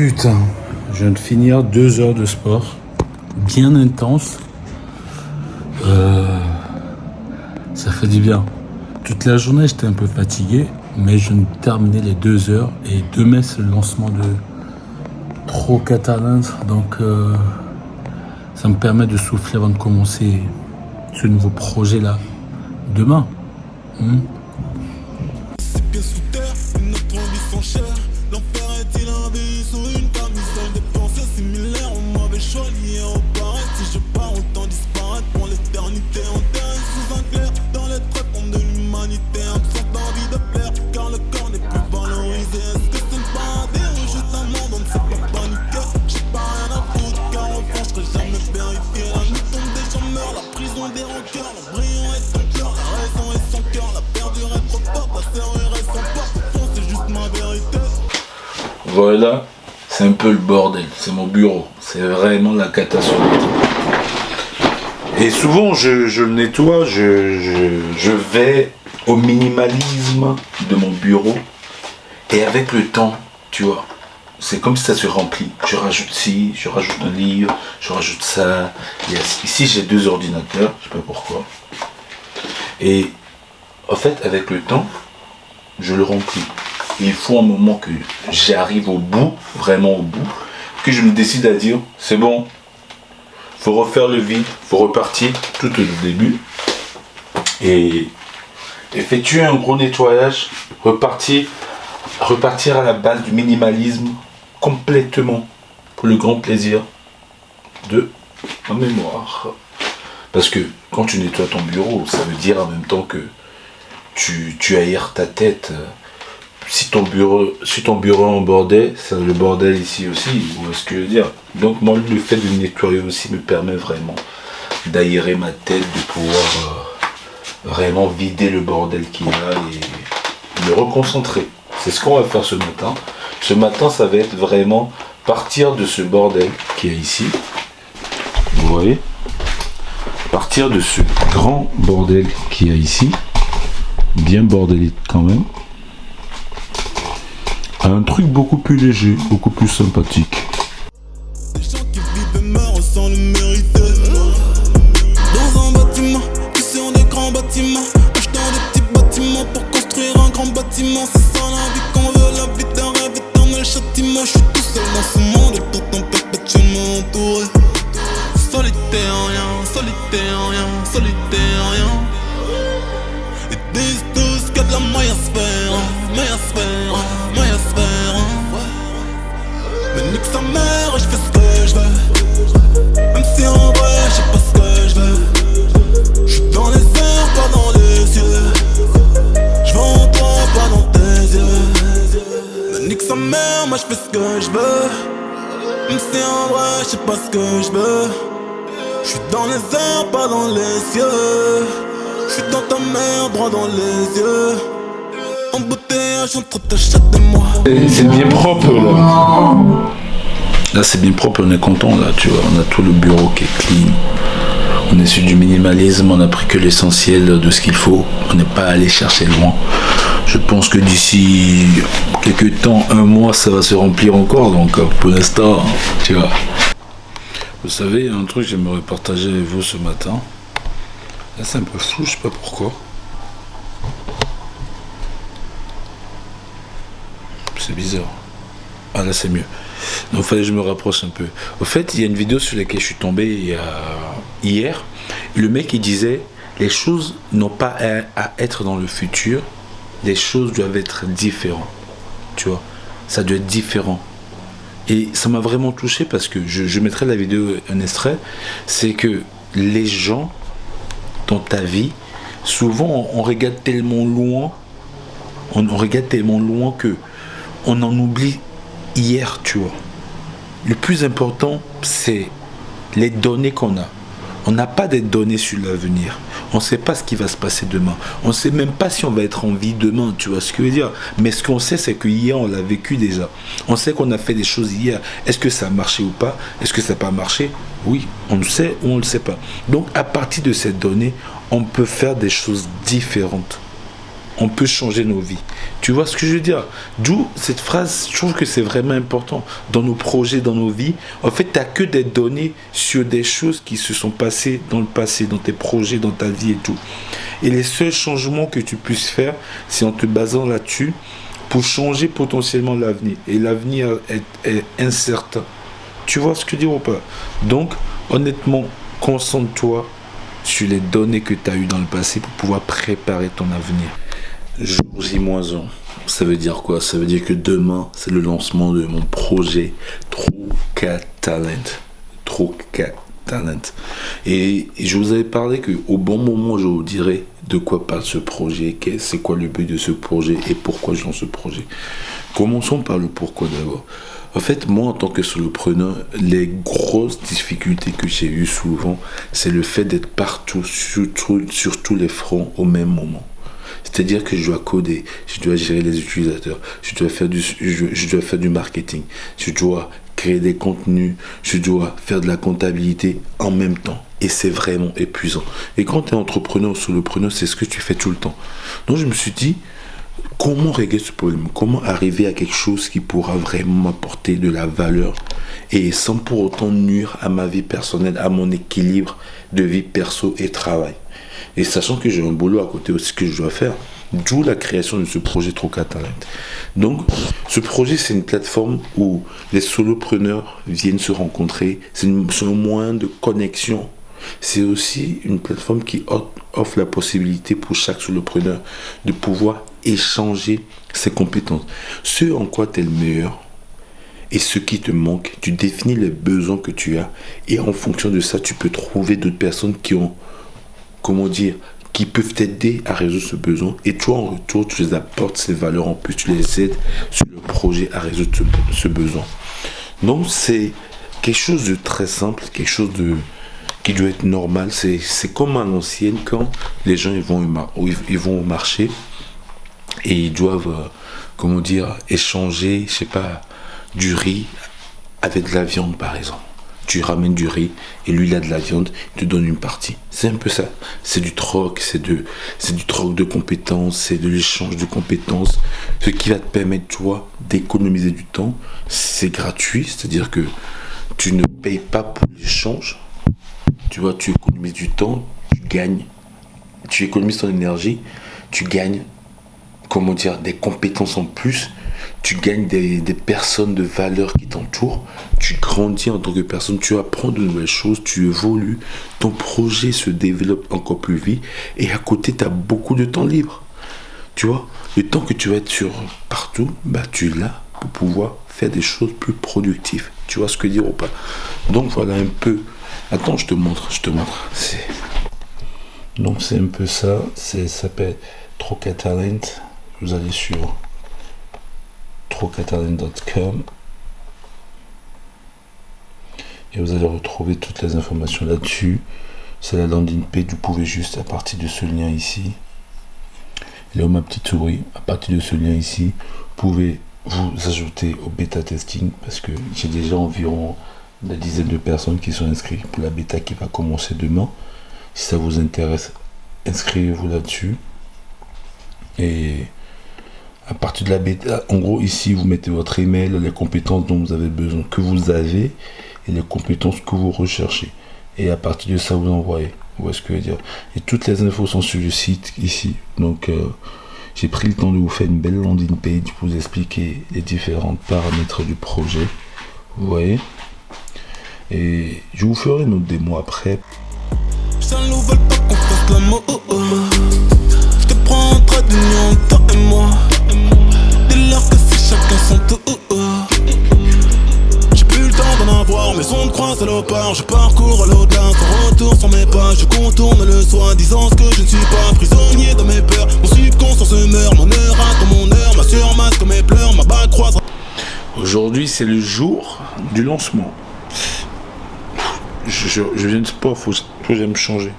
Putain, je viens de finir 2 heures de sport, bien intense. Ça fait du bien. Toute la journée, j'étais un peu fatigué, mais je viens de terminer les 2 heures et demain, c'est le lancement de Tro Catalans. Donc, ça me permet de souffler avant de commencer ce nouveau projet-là demain. C'est bien sous terre, une autre envie sans chair. L'enfer est-il un bis ou une camisole? Des pensées similaires, on m'avait choisi au pareil. Si je pars, autant disparaître pour l'éternité. Enterré sous un clair, dans les tréfonds de l'humanité. Absence d'envie de plaire, car le corps n'est plus valorisé. Est-ce que c'est une paradis ou juste un monde? On ne sait pas paniquer. J'ai pas rien à foutre, car en revanche, je serai jamais vérifié. La nuit tombe, des gens meurent, la prison des rancœurs. Le brillant est son cœur, la raison est son cœur. La perdure est trop forte, la serrure est son porte. Au fond, c'est juste ma vérité. Voilà, c'est un peu le bordel, c'est mon bureau, c'est vraiment la catastrophe. Et souvent je le nettoie, je vais au minimalisme de mon bureau et avec le temps, tu vois, c'est comme si ça se remplit. Je rajoute ci, je rajoute un livre, je rajoute ça. Ici j'ai 2 ordinateurs, je sais pas pourquoi. Et en fait avec le temps, je le remplis. Il faut un moment que j'arrive au bout, vraiment au bout, que je me décide à dire, c'est bon, faut refaire le vide, faut repartir tout au début et effectuer un gros nettoyage, repartir à la base du minimalisme complètement pour le grand plaisir de ma mémoire. Parce que quand tu nettoies ton bureau, ça veut dire en même temps que tu aères ta tête. Si ton bureau est en bordel, c'est le bordel ici aussi, vous voyez ce que je veux dire. Donc moi le fait de nettoyer aussi me permet vraiment d'aérer ma tête, de pouvoir vraiment vider le bordel qu'il y a et me reconcentrer. C'est ce qu'on va faire ce matin. Ce matin ça va être vraiment partir de ce bordel qui est ici. Vous voyez, partir de ce grand bordel qu'il y a ici, bien bordélique quand même, un truc beaucoup plus léger, beaucoup plus sympathique. Des gens qui vivent et meurent sans le mériter. Dans un bâtiment, ou sur des grands bâtiments, achetant des petits bâtiments pour construire un grand bâtiment. C'est ça la vie qu'on veut, la vie d'un rêve, éternel châtiment. Je suis tout seul dans ce monde et pourtant perpétuellement entouré. Solitaire, rien, solitaire, rien, solitaire, rien. Ils disent tous qu'il y a de la maillosphère, maillosphère, maillosphère. Mais nique sa mère et je fais ce que je veux. Même si en vrai je sais pas ce que je veux. Je suis dans les airs, pas dans les yeux. Je vais en toi, pas dans tes yeux. Mais nique sa mère, moi je fais ce que je veux. Même si en vrai je sais pas ce que je veux. Je suis dans les airs, pas dans les cieux. Je suis dans ta mère, droit dans les yeux. Embouteillage entre tes chattes et moi. C'est bien propre là. Là c'est bien propre, on est content là, tu vois. On a tout le bureau qui est clean. On est sur du minimalisme, on a pris que l'essentiel de ce qu'il faut. On n'est pas allé chercher loin. Je pense que d'ici quelques temps, 1 mois, ça va se remplir encore. Donc pour l'instant, tu vois. Vous savez, il y a un truc que j'aimerais partager avec vous ce matin. Là c'est un peu flou, je sais pas pourquoi. C'est bizarre. Ah là c'est mieux. Donc il fallait que je me rapproche un peu. Au fait, il y a une vidéo sur laquelle je suis tombé hier. Le mec il disait, les choses n'ont pas à être dans le futur. Les choses doivent être différentes. Tu vois, ça doit être différent. Et ça m'a vraiment touché parce que je mettrai la vidéo, un extrait. C'est que les gens dans ta vie, souvent on regarde tellement loin, on regarde tellement loin que on en oublie hier, tu vois. Le plus important, c'est les données qu'on a. On n'a pas des données sur l'avenir. On ne sait pas ce qui va se passer demain. On ne sait même pas si on va être en vie demain, tu vois ce que je veux dire. Mais ce qu'on sait, c'est que hier, on l'a vécu déjà. On sait qu'on a fait des choses hier. Est-ce que ça a marché ou pas? Est-ce que ça n'a pas marché? Oui, on le sait ou on ne le sait pas. Donc, à partir de ces données, on peut faire des choses différentes. on peut changer nos vies. Tu vois ce que je veux dire? D'où cette phrase, je trouve que c'est vraiment important dans nos projets, dans nos vies. En fait, tu n'as que des données sur des choses qui se sont passées dans le passé, dans tes projets, dans ta vie et tout. Et les seuls changements que tu puisses faire, c'est en te basant là-dessus pour changer potentiellement l'avenir. Et l'avenir est incertain. Tu vois ce que je veux dire ou pas? Donc, honnêtement, concentre-toi sur les données que tu as eues dans le passé pour pouvoir préparer ton avenir. Jour J-1, ça veut dire quoi? Ça veut dire que demain, c'est le lancement de mon projet Troca Talent. Et je vous avais parlé qu'au bon moment, je vous dirai de quoi parle ce projet, c'est quoi le but de ce projet et pourquoi je lance ce projet. Commençons par le pourquoi d'abord. En fait, moi, en tant que solopreneur, les grosses difficultés que j'ai eues souvent, c'est le fait d'être partout, sur tous les fronts au même moment. C'est-à-dire que je dois coder, je dois gérer les utilisateurs, je dois faire du marketing, je dois créer des contenus, je dois faire de la comptabilité en même temps. Et c'est vraiment épuisant. Et quand tu es entrepreneur ou solopreneur, c'est ce que tu fais tout le temps. Donc je me suis dit, comment régler ce problème? Comment arriver à quelque chose qui pourra vraiment m'apporter de la valeur et sans pour autant nuire à ma vie personnelle, à mon équilibre de vie perso et travail. Et sachant que j'ai un boulot à côté aussi que je dois faire, d'où la création de ce projet Troca Talent. Donc, ce projet, c'est une plateforme où les solopreneurs viennent se rencontrer. C'est un moyen de connexion. C'est aussi une plateforme qui offre la possibilité pour chaque solopreneur de pouvoir échanger ses compétences. Ce en quoi tu es le meilleur et ce qui te manque, tu définis les besoins que tu as. Et en fonction de ça, tu peux trouver d'autres personnes qui ont, qui peuvent t'aider à résoudre ce besoin. Et toi, en retour, tu les apportes ces valeurs en plus. Tu les aides sur le projet à résoudre ce besoin. Donc, c'est quelque chose de très simple, quelque chose qui doit être normal. C'est comme à l'ancienne, quand les gens ils vont au marché et ils doivent, échanger, je sais pas, du riz avec de la viande, par exemple. Tu ramènes du riz et lui il a de la viande, il te donne une partie. C'est un peu ça. C'est du troc, c'est du troc de compétences, c'est de l'échange de compétences. Ce qui va te permettre, toi, d'économiser du temps. C'est gratuit, c'est-à-dire que tu ne payes pas pour l'échange. Tu vois, tu économises du temps, tu gagnes, tu économises ton énergie, tu gagnes, des compétences en plus. Tu gagnes des personnes de valeur qui t'entourent, tu grandis en tant que personne, tu apprends de nouvelles choses, tu évolues, ton projet se développe encore plus vite et à côté tu as beaucoup de temps libre. Tu vois, le temps que tu vas être partout, tu l'as pour pouvoir faire des choses plus productives. Tu vois ce que dire ou pas? Donc voilà un peu. Attends, je te montre. Donc c'est un peu ça, ça s'appelle Troca Talent. Vous allez sur trocatalent.com et vous allez retrouver toutes les informations là-dessus. C'est la landing page. Vous pouvez juste, à partir de ce lien ici, là où ma petite souris, à partir de ce lien ici, vous pouvez vous ajouter au bêta testing parce que j'ai déjà environ une dizaine de personnes qui sont inscrites pour la bêta qui va commencer demain. Si ça vous intéresse, inscrivez-vous là-dessus. Et à partir de la bêta, en gros, ici, vous mettez votre email, les compétences dont vous avez besoin, que vous avez, et les compétences que vous recherchez. Et à partir de ça, vous envoyez. Vous voyez ce que je veux dire? Et toutes les infos sont sur le site, ici. Donc, j'ai pris le temps de vous faire une belle landing page pour vous expliquer les différents paramètres du projet. Vous voyez? Et je vous ferai une autre démo après. Ça nous veut pas qu'on fasse l'amour. Je te prends en trait d'union, toi et moi. Dès lors que c'est chacun son tour. J'ai plus le temps d'en avoir, mais on me croit salopard. Je parcours à l'au-delà, sans retour sur mes pas. Je contourne le soin, disant ce que je ne suis pas. Prisonnier de mes peurs, mon subconscient se meurt. Mon heure attend mon heure, ma surmasque mes pleurs, ma bague croise. Aujourd'hui, c'est le jour du lancement. Je viens de sport, faut que j'aille me changer.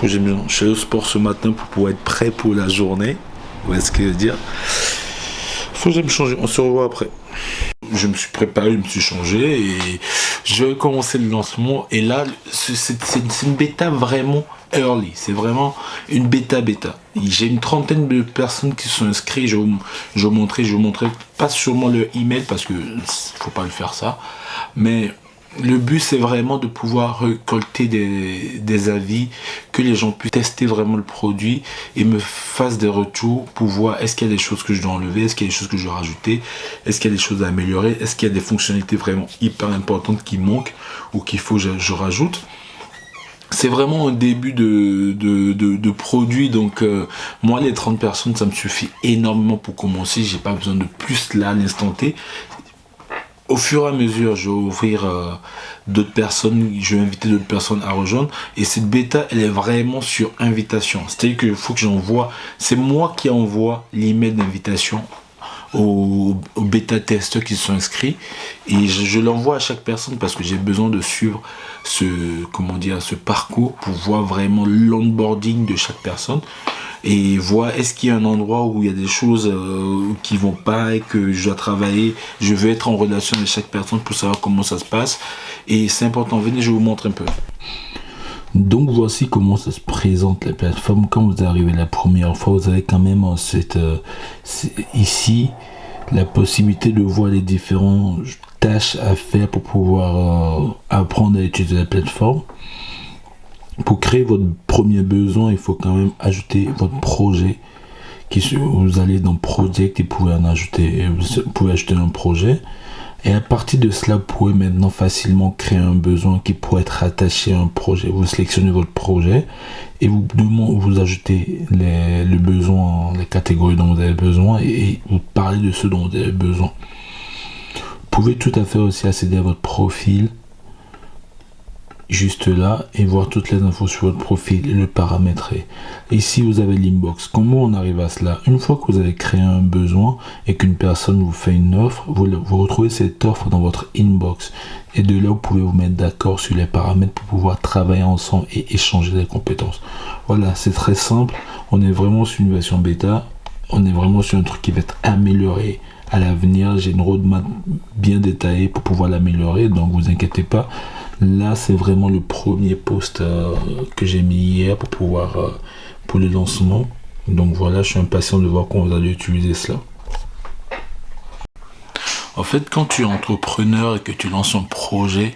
Je suis allé au sport ce matin pour pouvoir être prêt pour la journée. Vous voyez ce que je veux dire? Faut que j'aille me changer, on se revoit après. Je me suis préparé, je me suis changé et je vais commencer le lancement. Et là, c'est une bêta vraiment early. C'est vraiment une bêta. J'ai une trentaine de personnes qui sont inscrites. Je vais vous montrer pas sûrement leur email parce que faut pas le faire ça. Mais le but, c'est vraiment de pouvoir récolter des avis, que les gens puissent tester vraiment le produit et me fassent des retours pour voir est-ce qu'il y a des choses que je dois enlever, est-ce qu'il y a des choses que je dois rajouter, est-ce qu'il y a des choses à améliorer, est-ce qu'il y a des fonctionnalités vraiment hyper importantes qui manquent ou qu'il faut que je rajoute. C'est vraiment un début de produit, donc moi les 30 personnes ça me suffit énormément pour commencer, j'ai pas besoin de plus là à l'instant T. Au fur et à mesure, je vais ouvrir d'autres personnes, je vais inviter d'autres personnes à rejoindre. Et cette bêta, elle est vraiment sur invitation. C'est-à-dire qu'il faut que j'envoie, c'est moi qui envoie l'email d'invitation aux bêta testeurs qui sont inscrits. Et je l'envoie à chaque personne parce que j'ai besoin de suivre ce parcours pour voir vraiment l'onboarding de chaque personne. Et voir est-ce qu'il y a un endroit où il y a des choses qui vont pas et que je dois travailler. Je veux être en relation avec chaque personne pour savoir comment ça se passe. Et c'est important, venez, je vous montre un peu. Donc voici comment ça se présente la plateforme. Quand vous arrivez la première fois, vous avez quand même ici la possibilité de voir les différentes tâches à faire pour pouvoir apprendre à utiliser la plateforme. Pour créer votre premier besoin, il faut quand même ajouter votre projet. Vous allez dans Project et vous pouvez ajouter un projet. Et à partir de cela, vous pouvez maintenant facilement créer un besoin qui pourrait être attaché à un projet. Vous sélectionnez votre projet et vous ajoutez le besoin, les catégories dont vous avez besoin et vous parlez de ce dont vous avez besoin. Vous pouvez tout à fait aussi accéder à votre profil juste là et voir toutes les infos sur votre profil et le paramétrer. Ici vous avez l'inbox. Comment on arrive à cela? Une fois que vous avez créé un besoin et qu'une personne vous fait une offre, vous retrouvez cette offre dans votre inbox et de là vous pouvez vous mettre d'accord sur les paramètres pour pouvoir travailler ensemble et échanger des compétences. Voilà, c'est très simple. On est vraiment sur une version bêta, on est vraiment sur un truc qui va être amélioré à l'avenir. J'ai une roadmap bien détaillée pour pouvoir l'améliorer, donc vous inquiétez pas. Là, c'est vraiment le premier post que j'ai mis hier pour le lancement. Donc voilà, je suis impatient de voir comment vous allez utiliser cela. En fait, quand tu es entrepreneur et que tu lances un projet,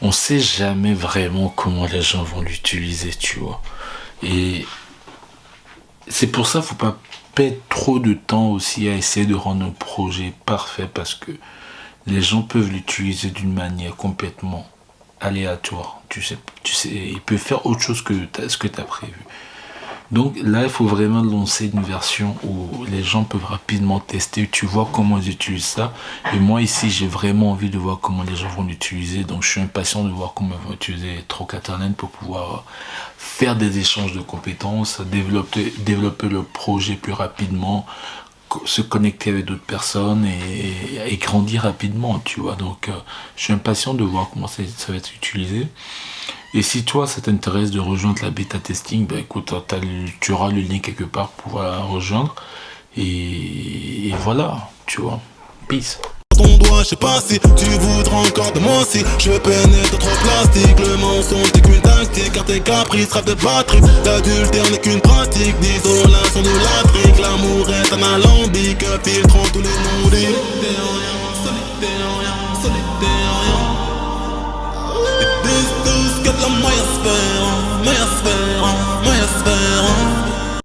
on sait jamais vraiment comment les gens vont l'utiliser, tu vois. Et c'est pour ça qu'il ne faut pas perdre trop de temps aussi à essayer de rendre un projet parfait parce que les gens peuvent l'utiliser d'une manière complètement aléatoire, tu sais, il peut faire autre chose que ce que tu as prévu. Donc là, il faut vraiment lancer une version où les gens peuvent rapidement tester, tu vois comment ils utilisent ça. Et moi ici, j'ai vraiment envie de voir comment les gens vont l'utiliser. Donc je suis impatient de voir comment ils vont utiliser Trocaternet pour pouvoir faire des échanges de compétences, développer le projet plus rapidement, se connecter avec d'autres personnes et grandir rapidement, tu vois. Donc je suis impatient de voir comment ça va être utilisé. Et si toi ça t'intéresse de rejoindre la bêta testing, bah écoute, tu auras le lien quelque part pour pouvoir la rejoindre et voilà, tu vois. Peace. Ton doigt, je sais pas si tu voudras encore de moi si je pénètre trop plastique. Le mensonge n'est qu'une tactique, car tes caprices rêvent de batterie. L'adultère n'est qu'une pratique d'isolation de la trique. L'amour est un alambic, filtrant tous les non-dits.